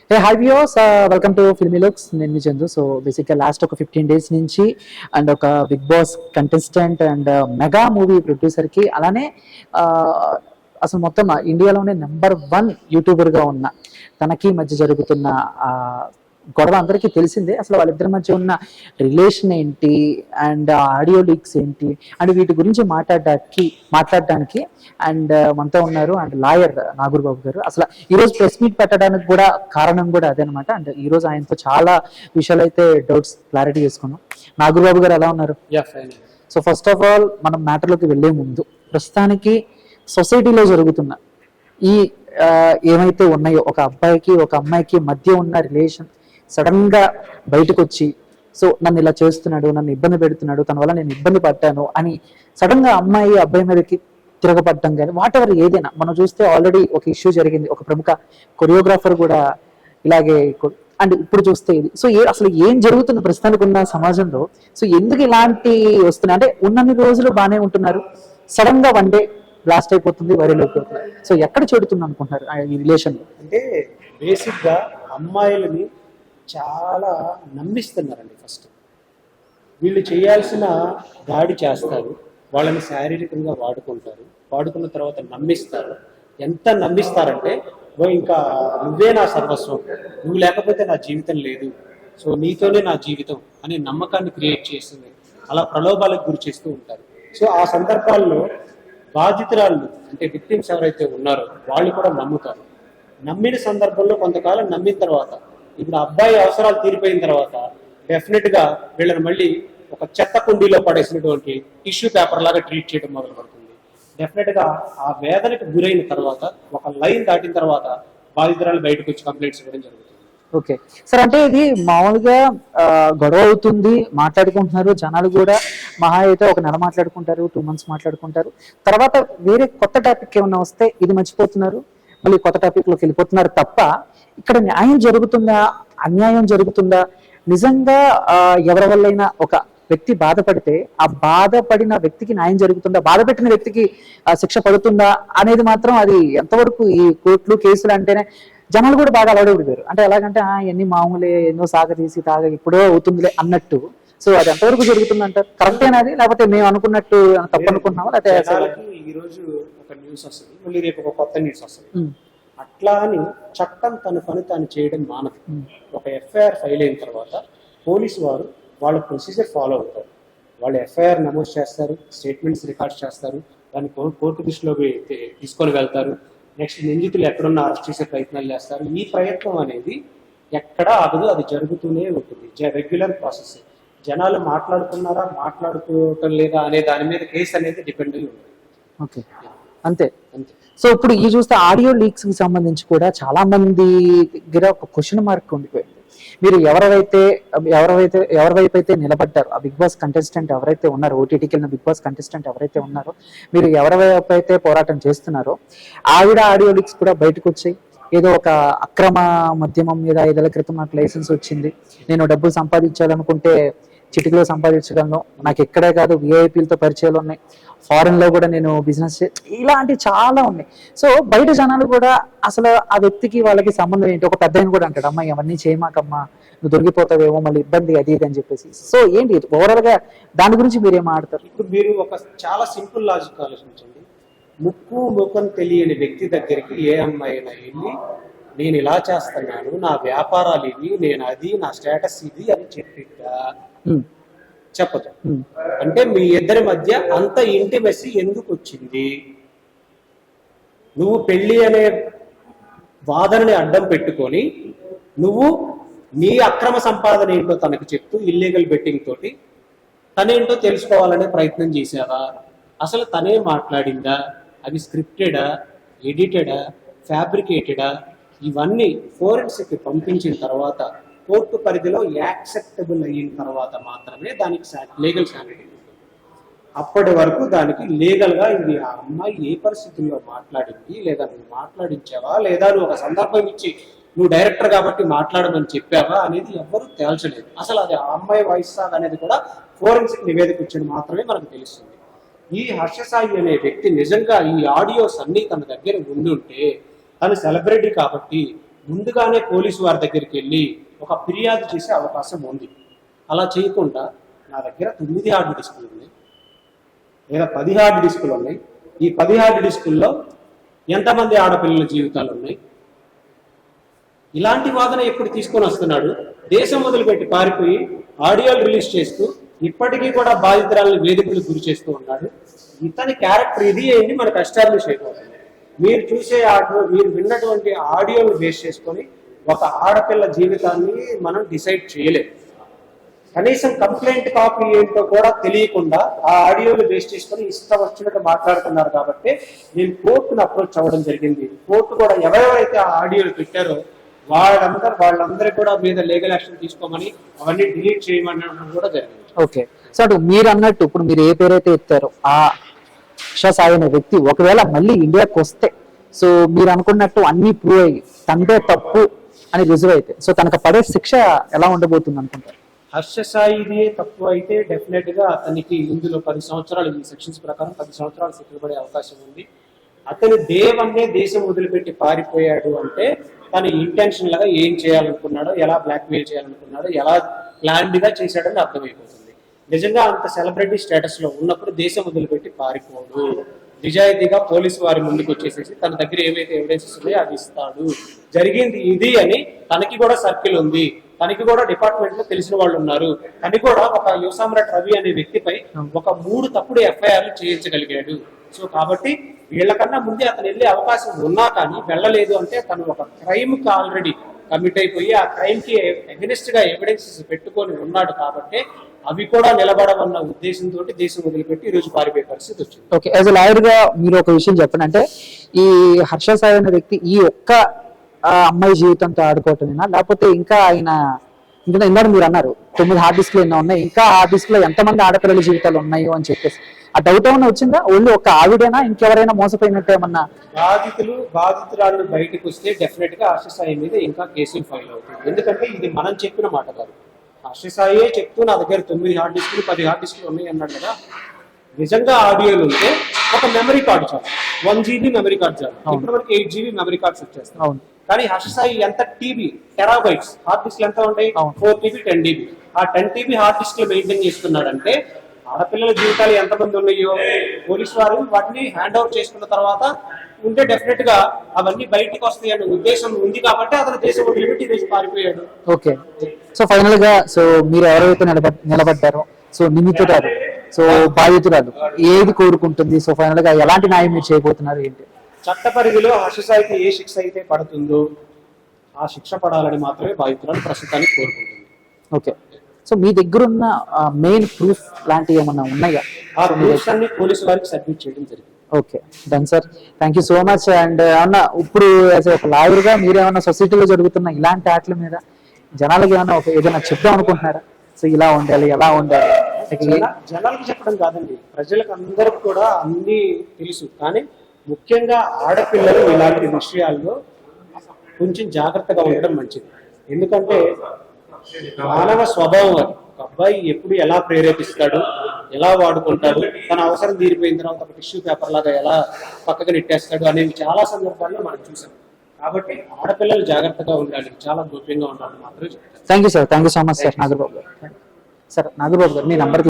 Hey hi viewers, welcome to filmy looks. నేను మీ Chandu. So బేసిక్గా లాస్ట్ ఒక 15 days నుంచి అండ్ ఒక Bigg Boss contestant and mega movie ప్రొడ్యూసర్కి అలానే అసలు మొత్తం ఇండియాలోనే నెంబర్ 1 యూట్యూబర్గా ఉన్న తనకి మధ్య జరుగుతున్న గొడవ అందరికీ తెలిసిందే. అసలు వాళ్ళిద్దరి మధ్య ఉన్న రిలేషన్ ఏంటి అండ్ ఆడియో లీక్స్ ఏంటి అండ్ వీటి గురించి మాట్లాడడానికి అండ్ మనతో ఉన్నారు అండ్ లాయర్ నాగూర్ బాబు గారు. అసలు ఈరోజు ప్రెస్ మీట్ పెట్టడానికి కూడా కారణం కూడా అదేనమాట. అండ్ ఈరోజు ఆయనతో చాలా విషయాలు అయితే డౌట్స్ క్లారిటీ చేసుకున్నాం. నాగూర్ బాబు గారు ఎలా ఉన్నారు? సో ఫస్ట్ ఆఫ్ ఆల్ మనం మ్యాటర్లోకి వెళ్లే ముందు ప్రస్తుతానికి సొసైటీలో జరుగుతున్న ఈ ఏమైతే ఉన్నాయో ఒక అబ్బాయికి ఒక అమ్మాయికి మధ్య ఉన్న రిలేషన్ సడన్ గా బయటకు వచ్చి సో నన్ను ఇలా చేస్తున్నాడు, నన్ను ఇబ్బంది పెడుతున్నాడు, తన వల్ల నేను ఇబ్బంది పడ్డాను అని సడన్ గా అమ్మాయి అబ్బాయి మీదకి తిరగబడ్డం కానీ వాట్ ఎవర్ ఏదైనా మనం చూస్తే ఆల్రెడీ ఒక ఇష్యూ జరిగింది. ఒక ప్రముఖ కొరియోగ్రాఫర్ కూడా ఇలాగే అండ్ ఇప్పుడు చూస్తే ఇది. సో అసలు ఏం జరుగుతుంది ప్రస్తుతానికి ఉన్న సమాజంలో? సో ఎందుకు ఇలాంటి వస్తున్నాయి అంటే ఉన్నన్ని రోజులు బాగానే ఉంటున్నారు, సడన్ గా వన్ డే బ్లాస్ట్ అయిపోతుంది, వైరల్ అయిపోతుంది. సో ఎక్కడ చెడుతుంది అనుకుంటున్నారు ఈ రిలేషన్? అంటే బేసిక్ గా అమ్మాయిలని చాలా నమ్మిస్తున్నారండి. ఫస్ట్ వీళ్ళు చేయాల్సిన దాడి చేస్తారు, వాళ్ళని శారీరకంగా వాడుకున్న తర్వాత నమ్మిస్తారు. ఎంత నమ్మిస్తారంటే ఇంకా నువ్వే నా సర్వస్వం, నువ్వు లేకపోతే నా జీవితం లేదు, సో నీతోనే నా జీవితం అనే నమ్మకాన్ని క్రియేట్ చేస్తుంది. అలా ప్రలోభాలకు గురి చేస్తూ ఉంటారు. సో ఆ సందర్భాల్లో బాధితురాళ్ళు అంటే విక్టిమ్స్ ఎవరైతే ఉన్నారో వాళ్ళు కూడా నమ్ముతారు. నమ్మిన సందర్భంలో కొంతకాలం నమ్మిన తర్వాత ఇప్పుడు అబ్బాయి అవసరాలు తీరిపోయిన తర్వాత డెఫినెట్ గా వీళ్ళని మళ్ళీ ఒక చెత్త కుండీలో పడేసినటువంటి టిష్యూ పేపర్ లాగా ట్రీట్ చేయడం మొదలు పడుతుంది. డెఫినెట్ గా ఆ వేదనకు గురైన తర్వాత ఒక లైన్ దాటిన తర్వాత బాధితురాలు బయటకు వచ్చి కంప్లైంట్స్ ఇవ్వడం జరుగుతుంది. ఓకే సార్, అంటే ఇది మామూలుగా గొడవ అవుతుంది, మాట్లాడుకుంటున్నారు జనాలు కూడా, మహా అయితే ఒక నెల మాట్లాడుకుంటారు, 2 months మాట్లాడుకుంటారు, తర్వాత వేరే కొత్త టాపిక్ ఏమన్నా వస్తే ఇది మర్చిపోతున్నారు, మళ్ళీ కొత్త టాపిక్ లోకి వెళ్ళిపోతున్నారు తప్ప ఇక్కడ న్యాయం జరుగుతుందా, అన్యాయం జరుగుతుందా? నిజంగా ఎవరి వల్లైనా ఒక వ్యక్తి బాధపడితే ఆ బాధపడిన వ్యక్తికి న్యాయం జరుగుతుందా, బాధపెట్టిన వ్యక్తికి శిక్ష పడుతుందా అనేది మాత్రం అది ఎంతవరకు ఈ కోర్టులు కేసులు అంటేనే జనాలు కూడా బాగా అలవాటు. అంటే ఎలాగంటే ఎన్ని మామూలే, ఎన్నో సాగ ఇప్పుడో అవుతుందిలే అన్నట్టు. సో అది ఎంతవరకు జరుగుతుందంటారు? కరెక్టేనా అది, లేకపోతే మేము అనుకున్నట్టు తప్పు అనుకుంటున్నామా? లేకపోతే ఈ రోజు ఒక న్యూస్ వస్తుంది, మళ్ళీ రేపు ఒక కొత్త న్యూస్ వస్తుంది. అట్లా అని చట్టం తన పని తాను చేయడం మానదు. ఒక ఎఫ్ఐఆర్ ఫైల్ అయిన తర్వాత పోలీసు వారు వాళ్ళ ప్రొసీజర్ ఫాలో అవుతారు. వాళ్ళు ఎఫ్ఐఆర్ నమోదు చేస్తారు, స్టేట్మెంట్స్ రికార్డ్ చేస్తారు, దాన్ని కోర్టు దృష్టిలోకి తీసుకొని వెళ్తారు. నెక్స్ట్ నిందితులు ఎక్కడున్న అరెస్ట్ చేసే ప్రయత్నాలు చేస్తారు. ఈ ప్రయత్నం అనేది ఎక్కడా ఆగదు, అది జరుగుతూనే ఉంటుంది. Regular process. జనాలు మాట్లాడుతున్నారా, మాట్లాడుకోవటం లేదా అనే దాని మీద కేసు అనేది డిపెండ్ అయి ఉంటుంది. ఓకే, అంతే. సో ఇప్పుడు ఈ చూస్తే ఆడియో లీక్స్ కి సంబంధించి కూడా చాలా మంది దగ్గర ఒక క్వశ్చన్ మార్క్ ఉండిపోయింది. మీరు ఎవరివైపు అయితే నిలబడ్డారు, ఆ బిగ్ బాస్ కంటెస్టెంట్ ఎవరైతే ఉన్నారో, ఓటీటీకి వెళ్ళిన బిగ్ బాస్ కంటెస్టెంట్ ఎవరైతే ఉన్నారో, మీరు ఎవరివైపు అయితే పోరాటం చేస్తున్నారో ఆవిడ ఆడియో లీక్స్ కూడా బయటకు వచ్చాయి. ఏదో ఒక అక్రమ మద్యమం మీద 5 ఏళ్ల క్రితం నాకు లైసెన్స్ వచ్చింది, నేను డబ్బులు సంపాదించాలనుకుంటే చిటికలో సంపాదించగలను, నాకు ఎక్కడే కాదు విఐపీలతో పరిచయాలు ఉన్నాయి, ఫారెన్ లో కూడా నేను బిజినెస్ ఇలాంటి చాలా ఉన్నాయి. సో బయట జనాలు కూడా అసలు ఆ వ్యక్తికి వాళ్ళకి సంబంధం ఏంటి? ఒక పెద్ద కూడా అంటాడు, అమ్మాయి అవన్నీ చేయమాకమ్మా, నువ్వు దొరికిపోతావేమో, మళ్ళీ ఇబ్బంది అది ఇది అని చెప్పేసి. సో ఏంటి ఓవరాల్ గా దాని గురించి మీరేం ఆడతారు? ఇప్పుడు మీరు ఒక చాలా సింపుల్ లాజిక్ ఆలోచించండి. ముక్కు ముఖం తెలియని వ్యక్తి దగ్గరికి ఏ అమ్మాయి అయినా వెళ్ళి నేను ఇలా చేస్తున్నాను, నా వ్యాపారాలు ఇవి, నేను అది, నా స్టేటస్ ఇది అని చెప్పదు. అంటే మీ ఇద్దరి మధ్య అంత ఇంటిమెసీ ఎందుకు వచ్చింది? నువ్వు పెళ్లి అనే వాదనని అడ్డం పెట్టుకొని నువ్వు నీ అక్రమ సంపాదన ఏంటో తనకు చెప్తూ ఇల్లీగల్ బెట్టింగ్ తోటి తనేంటో తెలుసుకోవాలనే ప్రయత్నం చేసావా? అసలు తనే మాట్లాడిందా? అవి స్క్రిప్టెడా, ఎడిటెడా, ఫ్యాబ్రికేటెడా? ఇవన్నీ ఫోరెన్సిక్ పంపించిన తర్వాత కోర్టు పరిధిలో యాక్సెప్టబుల్ అయిన తర్వాత మాత్రమే దానికి లీగల్ శానిటీ ఉంటుంది. అప్పటి వరకు దానికి లీగల్ గా ఇది ఆ అమ్మాయి ఏ పరిస్థితుల్లో మాట్లాడింది, లేదా నువ్వు మాట్లాడించావా, లేదా నువ్వు ఒక సందర్భం ఇచ్చి నువ్వు డైరెక్టర్ కాబట్టి మాట్లాడమని చెప్పావా అనేది ఎవ్వరూ తేల్చలేదు. అసలు అది ఆ అమ్మాయి వాయిస్ అనేది కూడా ఫోరెన్సిక్ నివేదిక ఇచ్చిన మాత్రమే మనకు తెలుస్తుంది. ఈ హర్షసాయి అనే వ్యక్తి నిజంగా ఈ ఆడియోస్ అన్ని తన దగ్గర ఉండి ఉంటే, తను సెలబ్రిటీ కాబట్టి ముందుగానే పోలీసు వారి దగ్గరికి వెళ్ళి ఒక ఫిర్యాదు చేసే అవకాశం ఉంది. అలా చేయకుండా నా దగ్గర 9 హార్డ్ డిస్కులు ఉన్నాయి లేదా 10 హార్డ్ డిస్కులు ఉన్నాయి, ఈ 10 హార్డ్ డిస్కుల్లో ఎంతమంది ఆడపిల్లల జీవితాలు ఉన్నాయి, ఇలాంటి వాదన ఎప్పుడు తీసుకొని వస్తున్నాడు. దేశం వదిలిపెట్టి పారిపోయి ఆడియోలు రిలీజ్ చేస్తూ ఇప్పటికీ కూడా బాధితురాలను వేదికలకు గురి చేస్తూ ఉన్నాడు. ఇతని క్యారెక్టర్ ఇది ఏంటి మనకు ఎస్టాబ్లిష్ అయిపోతుంది. మీరు చూసే ఆడియో, మీరు విన్నటువంటి ఆడియోను బేస్ చేసుకొని ఒక ఆడపిల్ల జీవితాన్ని మనం డిసైడ్ చేయలేము. కనీసం కంప్లైంట్ కాపీ ఏంటో కూడా తెలియకుండా ఆ ఆడియోలు బేస్ చేసుకొని ఇష్టం వచ్చినట్టు మాట్లాడుతున్నారు. కాబట్టి నేను కోర్టును అప్రోచ్ అవ్వడం జరిగింది. కోర్టు కూడా ఎవరెవరైతే ఆ ఆడియోలు పెట్టారో వాళ్ళందరూ కూడా మీద లీగల్ యాక్షన్ తీసుకోమని, అవన్నీ డిలీట్ చేయమని కూడా జరిగింది. ఓకే, సో అటు మీరు అన్నట్టు ఇప్పుడు మీరు ఏ పేరైతే ఎత్తారో ఆ హర్ష సాయి అనే వ్యక్తి ఒకవేళ మళ్ళీ ఇండియాకి వస్తే, సో మీరు అనుకున్నట్టు అన్ని ప్రూవ్ అయ్యి తండ్రి తప్పు అని రుజువు అయితే, సో తనకు పడే శిక్ష ఎలా ఉండబోతుంది అనుకుంటారు? హర్ష సాయిది తప్పు అయితే డెఫినెట్ గా అతనికి ఇందులో 10 సంవత్సరాలు, ఈ సెక్షన్స్ ప్రకారం 10 సంవత్సరాలు శిక్ష పడే అవకాశం ఉంది. అతను దేశం వదిలిపెట్టి పారిపోయాడు అంటే తను ఇంటెన్షన్ లాగా ఏం చేయాలనుకున్నాడో, ఎలా బ్లాక్మెయిల్ చేయాలనుకున్నాడో, ఎలా ప్లాన్డ్ గా చేశాడని అర్థమైపోతుంది. నిజంగా అంత సెలబ్రిటీ స్టేటస్ లో ఉన్నప్పుడు దేశం వదిలిపెట్టి పారిపోడు, నిజాయితీగా పోలీసు వారి ముందుకు వచ్చేసేసి తన దగ్గర ఏవైతే ఎవిడెన్సెస్ ఉన్నాయో అది ఇస్తాడు. జరిగింది ఇది అని తనకి కూడా సర్కిల్ ఉంది, తనకి కూడా డిపార్ట్మెంట్ లో తెలిసిన వాళ్ళు ఉన్నారు. తనకి కూడా ఒక యువసామ్రాట్ రవి అనే వ్యక్తిపై ఒక 3 తప్పుడు ఎఫ్ఐఆర్లు చేయించగలిగాడు. సో కాబట్టి వీళ్ళకన్నా ముందే అతను వెళ్ళే అవకాశం ఉన్నా కానీ వెళ్ళలేదు అంటే తను ఒక క్రైమ్ కి ఆల్రెడీ కమిట్ అయిపోయి ఆ క్రైమ్ కి అగెనిస్ట్ గా ఎవిడెన్సెస్ పెట్టుకొని ఉన్నాడు. కాబట్టి అవి కూడా నిలబడవన్న ఉద్దేశంతో దేశం వదిలిపెట్టి ఈ రోజు పారిపోయే పరిస్థితి వచ్చింది. ఓకే, యాజ్ ఎ లాయర్ గా మీరు ఒక విషయం చెప్పండి. అంటే ఈ హర్ష సాయి అనే వ్యక్తి ఈ ఒక్క అమ్మాయి జీవితంతో ఆడుకోవటమేనా, లేకపోతే ఇంకా ఆయన ఇంకా ఇందాక మీరు అన్నారు 9 హార్డ్ డిస్క్లు ఎన్నో ఉన్నాయి, ఇంకా హార్డ్ డిస్క్ లో ఎంతమంది ఆడపిల్లల జీవితాలు ఉన్నాయో అని చెప్పేసి ఆ డౌట్ ఏమన్నా వచ్చిందా? ఓన్లీ ఒక ఆవిడేనా, ఇంకెవరైనా మోసపోయినట్టు ఏమన్నా? బాధితురాలు బయటకు వస్తే డెఫినెట్ గా హర్ష సాయి మీద ఇంకా కేసులు ఫైల్ అవుతుంది. ఎందుకంటే ఇది మనం చెప్పిన మాట కాదు, హర్ష సాయే చెప్తూ నా దగ్గర 9 హార్డ్ డిస్క్లు 10 హార్డ్ డిస్క్లు ఉన్నాయి అన్నాడు కదా. నిజంగా ఆడియోలు ఉంటే ఒక మెమరీ కార్డు చాలు, 1 GB మెమరీ కార్డు చాలు. ఇప్పుడు మనకి 8 GB మెమరీ కార్డ్స్ వచ్చేస్తాయి. కానీ హర్ష సాయి ఎంత టీబీ టెరాబైట్స్ హార్డ్ డిస్క్లు ఎంత ఉంటాయి? 4 TB 10 TB. ఆ 10 TB హార్డ్ డిస్క్లు మెయింటైన్ చేస్తున్నాడంటే ఆడపిల్లల జీవితాలు ఎంతమంది ఉన్నాయో పోలీసు వారు వాటిని హ్యాండ్ ఓవర్ చేసుకున్న తర్వాత ఉంటే డెఫినెట్ గా అవన్నీ బయటకు వస్తాయి అనే ఉద్దేశం ఉంది. కాబట్టి అతను దేశం వదిలిపెట్టి దేశం పారిపోయాడు. ఓకే, సో ఫైనల్ గా సో మీరు ఎవరైతే నిలబడ్డారో, సో నిందితురాలు, సో బాధితురాలు ఏది కోరుకుంటుంది? సో ఫైనల్ గా ఎలాంటి న్యాయం మీరు చేయబోతున్నారు ఏంటి? చట్ట పరిధిలో హర్ష సాయికి ఏ శిక్ష అయితే పడుతుందో ఆ శిక్ష పడాలని మాత్రమే బాధితురాలు ప్రస్తుతానికి కోరుకుంటుంది. ఓకే, సో మీ దగ్గర ఉన్న మెయిన్ ప్రూఫ్ లాంటివి ఏమన్నా ఉన్నాయా? ఆ ప్రూఫ్స్ అన్ని పోలీసు వారికి సబ్మిట్ చేయడం జరిగింది. Okay, done sir, thank you so much. And ఏమన్నా ఇప్పుడు ఒక లాయర్ గా మీరేమన్నా సొసైటీలో జరుగుతున్న ఇలాంటి ఆటల మీద జనాలకి ఏమన్నా ఏదైనా చెప్దాం అనుకుంటున్నారా? సో ఇలా ఉండాలి, ఎలా ఉండాలి? జనాలకు చెప్పడం కాదండి, ప్రజలకు అందరికి కూడా అన్ని తెలుసు. కానీ ముఖ్యంగా ఆడపిల్లలు ఇలాంటి విషయాల్లో కొంచెం జాగ్రత్తగా ఉండడం మంచిది. ఎందుకంటే మానవ స్వభావం అది. ఒక అబ్బాయి ఎప్పుడు ఎలా ప్రేరేపిస్తాడు, ఎలా వాడుకుంటాడు, తన అవసరం తీరిపోయిన తర్వాత ఒక టిష్యూ పేపర్ లాగా ఎలా పక్కకు నెట్టేస్తాడు అనేవి చాలా సందర్భాల్లో మనం చూసాం. కాబట్టి ఆడపిల్లలు జాగ్రత్తగా ఉండాలి, చాలా గోప్యంగా ఉండాలని మాత్రమే చెప్తారు. Thank you sir, thank you so much sir. Nagababu గారు, సార్ నాగబాబు గారు మీ నంబర్